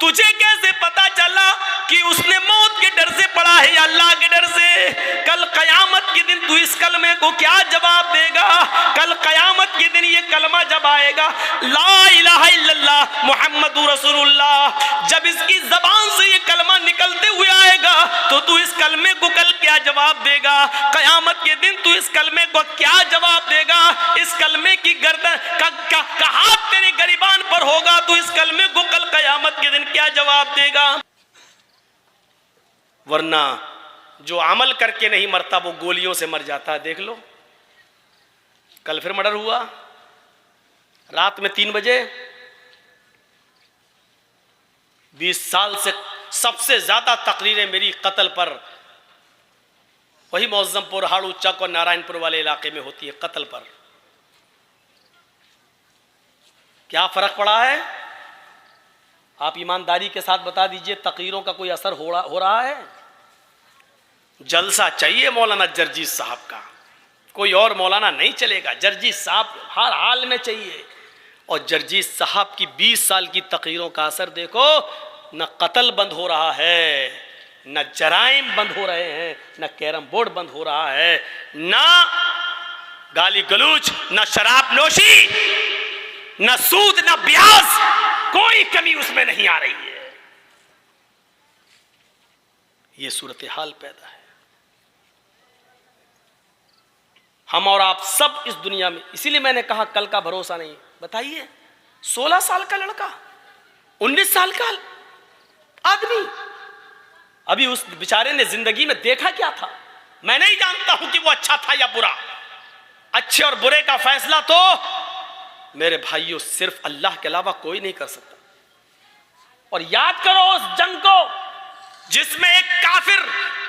तुझे कैसे पता चला कि उसने मौत के डर से पढ़ा है या अल्लाह के डर से? कल कयामत के दिन तू इस कलमे को क्या जवाब देगा? कल कयामत के दिन ये कलमा जब आएगा, ला इलाहा इल्लल्लाह मुहम्मदुर रसूलुल्लाह, जब इसकी जबान से ये कलमा निकलते हुए आएगा तो तू इस कलमे को कल क्या जवाब देगा? कयामत के दिन तू इस कलमे को क्या जवाब देगा? इस कलमे की गर्दन का हाथ तेरे गरिबान पर होगा, तू इस कलमे को कल कयामत के दिन क्या जवाब देगा? वरना जो अमल करके नहीं मरता वो गोलियों से मर जाता है। देख लो, कल फिर मर्डर हुआ रात में 3 बजे। 20 साल से सबसे ज्यादा तकरीरें मेरी कत्ल पर वही मौजमपुर, हाड़ू चक और नारायणपुर वाले इलाके में होती है, कत्ल पर। क्या फर्क पड़ा है? आप ईमानदारी के साथ बता दीजिए, तकरीरों का कोई असर हो रहा है? जलसा चाहिए मौलाना जर्जीस साहब का, कोई और मौलाना नहीं चलेगा, जर्जीस साहब हर हाल में चाहिए। और जर्जीस साहब की 20 साल की तकरीरों का असर देखो, न कत्ल बंद हो रहा है, न जराइम बंद हो रहे हैं, न कैरम बोर्ड बंद हो रहा है, न गाली गलूच, न शराब नोशी, न सूद, न ब्याज, कोई कमी उसमें नहीं आ रही है। ये सूरत हाल पैदा है। हम और आप सब इस दुनिया में, इसीलिए मैंने कहा कल का भरोसा नहीं। बताइए, 16 साल का लड़का, 19 साल का आदमी, अभी उस बेचारे ने जिंदगी में देखा क्या था? मैं नहीं जानता हूं कि वो अच्छा था या बुरा। अच्छे और बुरे का फैसला तो मेरे भाइयों सिर्फ अल्लाह के अलावा कोई नहीं कर सकता। और याद करो उस जंग को जिसमें एक काफिर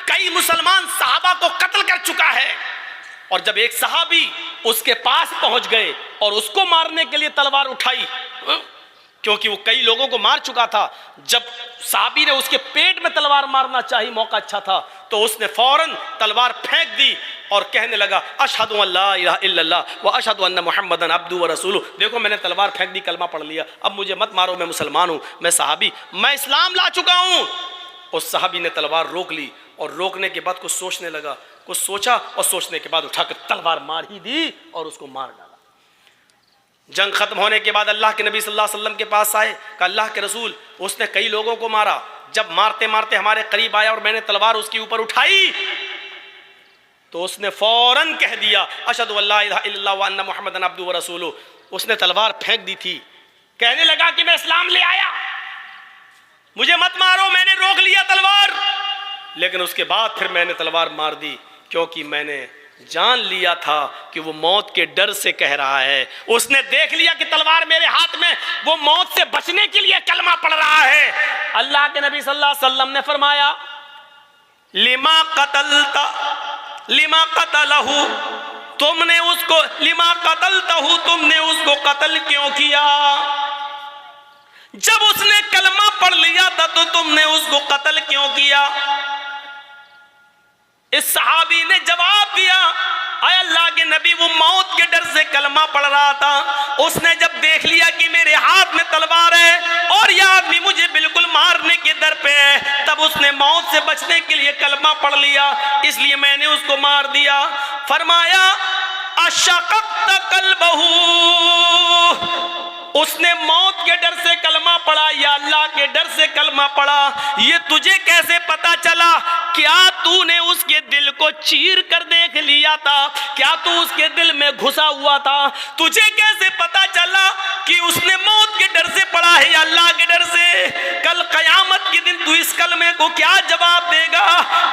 कई मुसलमान सहाबा को कत्ल कर चुका है, और जब एक सहाबी उसके पास पहुंच गए और उसको मारने के लिए तलवार उठाई, क्योंकि वो कई लोगों को मार चुका था, जब सहाबी ने उसके पेट में तलवार मारना चाहिए, मौका अच्छा था, तो उसने फौरन तलवार फेंक दी और कहने लगा अशहदु अल्ला इलाहा इल्लल्लाह व अशहदु अन्ना मुहम्मदन अब्दुहु व रसूलुहु। देखो मैंने तलवार फेंक दी, कलमा पढ़ लिया, अब मुझे मत मारो, मैं मुसलमान हूं, मैं सहाबी, मैं इस्लाम ला चुका हूं। उस सहाबी ने तलवार रोक ली और रोकने के बाद कुछ सोचने लगा, कुछ सोचा और सोचने के बाद उठाकर तलवार मार ही दी और उसको मार डाला। जंग खत्म होने के बाद अल्लाह के नबी सल्लल्लाहु अलैहि वसल्लम के पास आए, कहा अल्लाह के रसूल, उसने कई लोगों को मारा, जब मारते मारते हमारे करीब आया और मैंने तलवार उसके ऊपर उठाई तो उसने फौरन कह दिया अशहदु अल्ला इलाहा इल्लल्लाह व अन्ना मुहम्मदन अब्दुहु व रसूलुहु। उसने तलवार फेंक दी थी, कहने लगा कि मैं इस्लाम ले आया, मुझे मत मारो, मैंने रोक लिया तलवार, लेकिन उसके बाद फिर मैंने तलवार मार दी, क्योंकि मैंने जान लिया था कि वो मौत के डर से कह रहा है। उसने देख लिया कि तलवार मेरे हाथ में, वो मौत से बचने के लिए कलमा पढ़ रहा है। अल्लाह के नबी सल्लल्लाहु अलैहि वसल्लम ने फरमाया लिमा कतलता लिमा कतलहू, तुमने उसको, लिमा कतलतहू, तुमने उसको कत्ल क्यों किया? जब उसने कलमा पढ़ लिया था तो तुमने उसको कत्ल क्यों किया? इस सहाबी ने जवाब दिया, आय अल्लाह के नबी, वो मौत के डर से कलमा पढ़ रहा था, उसने जब देख लिया कि मेरे हाथ में तलवार है और यह आदमी मुझे बिल्कुल मारने के दर पे है, तब उसने मौत से बचने के लिए कलमा पढ़ लिया, इसलिए मैंने उसको मार दिया। फरमाया अशक़क़्त क़ल्बहू, उसने मौत के डर से कलमा पढ़ा या अल्लाह के डर से कलमा पढ़ा, ये तुझे कैसे पता चला? क्या तूने उसके दिल को चीर कर देख लिया था? क्या तू उसके दिल में घुसा हुआ था? तुझे कैसे पता चला कि उसने मौत के डर से पढ़ा है या अल्लाह के डर से? कल कयामत के दिन तू इस कलमे को क्या जवाब देगा?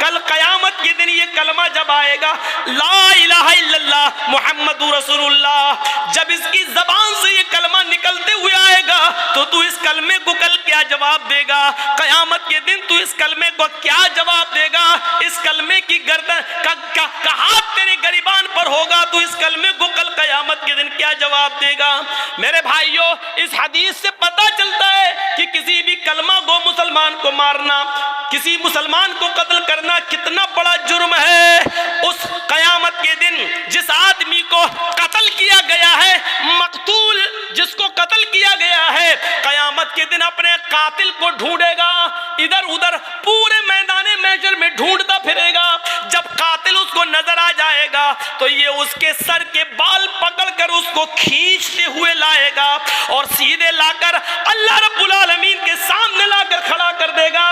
कल कयामत के दिन ये कलमा जब आएगा, ला इलाहा इल्लल्लाह मुहम्मदुर रसूलुल्लाह, जब इसकी जबान से ये कलमा निकलते हुए आएगा तो तू इस कलमे को कल क्या जवाब देगा? कयामत के दिन तू इस कलमे को क्या जवाब देगा? इस कलमे की गर्दन का हाथ तेरे गरिबान पर होगा, तू इस कलमे को कल कयामत के दिन क्या जवाब देगा? मेरे भाइयों, इस हदीस से पता चलता है कि किसी भी कलमा गो मुसलमान को मारना, किसी मुसलमान को कत्ल करना कितना बड़ा जुर्म है। उस कयामत के दिन जिस आदमी को कत्ल किया गया है, मकतूल जिसको कत्ल किया गया है, है कयामत के दिन अपने कातिल को ढूंढेगा, इधर उधर पूरे मैदाने महशर में ढूंढता फिरेगा। जब कातिल उसको नजर आ जाएगा तो ये उसके सर के बाल पकड़कर उसको खींचते हुए लाएगा और सीधे लाकर अल्लाह रब्बुल आलमीन के सामने लाकर खड़ा कर देगा।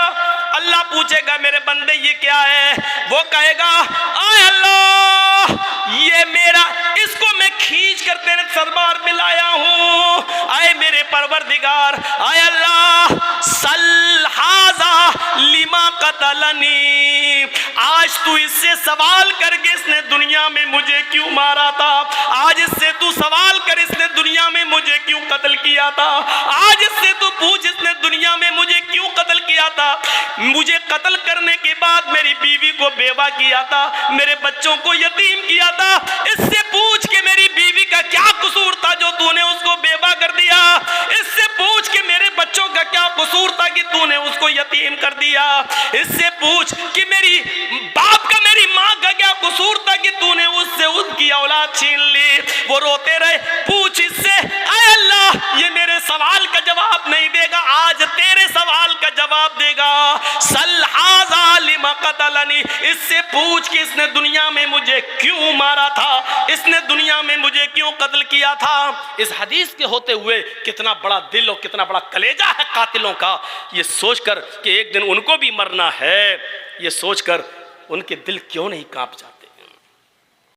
अल्लाह पूछेगा मेरे बंदे ये क्या है? वो कहेगा आय अल्लाह, ये मेरा, इसको मैं खींच कर तेरे दरबार में लाया हूं। आए मेरे परवरदिगार, आय अल्लाह, सल हाजा लिमा कतलनी, आज तू इससे सवाल करके इसने दुनिया में मुझे क्यों मारा था? आज इससे तू सवाल कर इसने दुनिया में मुझे क्यों कत्ल किया था? आज इससे तू पूछ इसने दुनिया में मुझे क्यों कत्ल किया था? मुझे कत्ल करने के बाद मेरी बीवी को बेवा किया था, मेरे बच्चों को यतीम किया था। इससे पूछ के मेरी बीवी का क्या कसूर था जो तूने उसको बेवा कर दिया? इससे पूछ के मेरे बच्चों का क्या कसूर था कि तूने उसको यतीम कर दिया? इससे पूछ कि मेरी बाप का, मेरी माँ का क्या कसूर था कि तूने उससे उनकी औलाद छीन ली? वो रोते रहे। पूछ इससे, आय अल्लाह, ये मेरे सवाल का जवाब नहीं देगा, आज तेरे सवाल का जवाब देगा। सल हाजा लिमा कतलनी, इससे पूछ कि इसने दुनिया में मुझे क्यों मारा था, इसने दुनिया में मुझे क्यों कत्ल किया था। इस हदीस के होते हुए कितना बड़ा दिल और कितना बड़ा कलेजा है कातिलों का, ये सोचकर कि एक दिन उनको भी मरना है, ये सोचकर उनके दिल क्यों नहीं कांप जाते।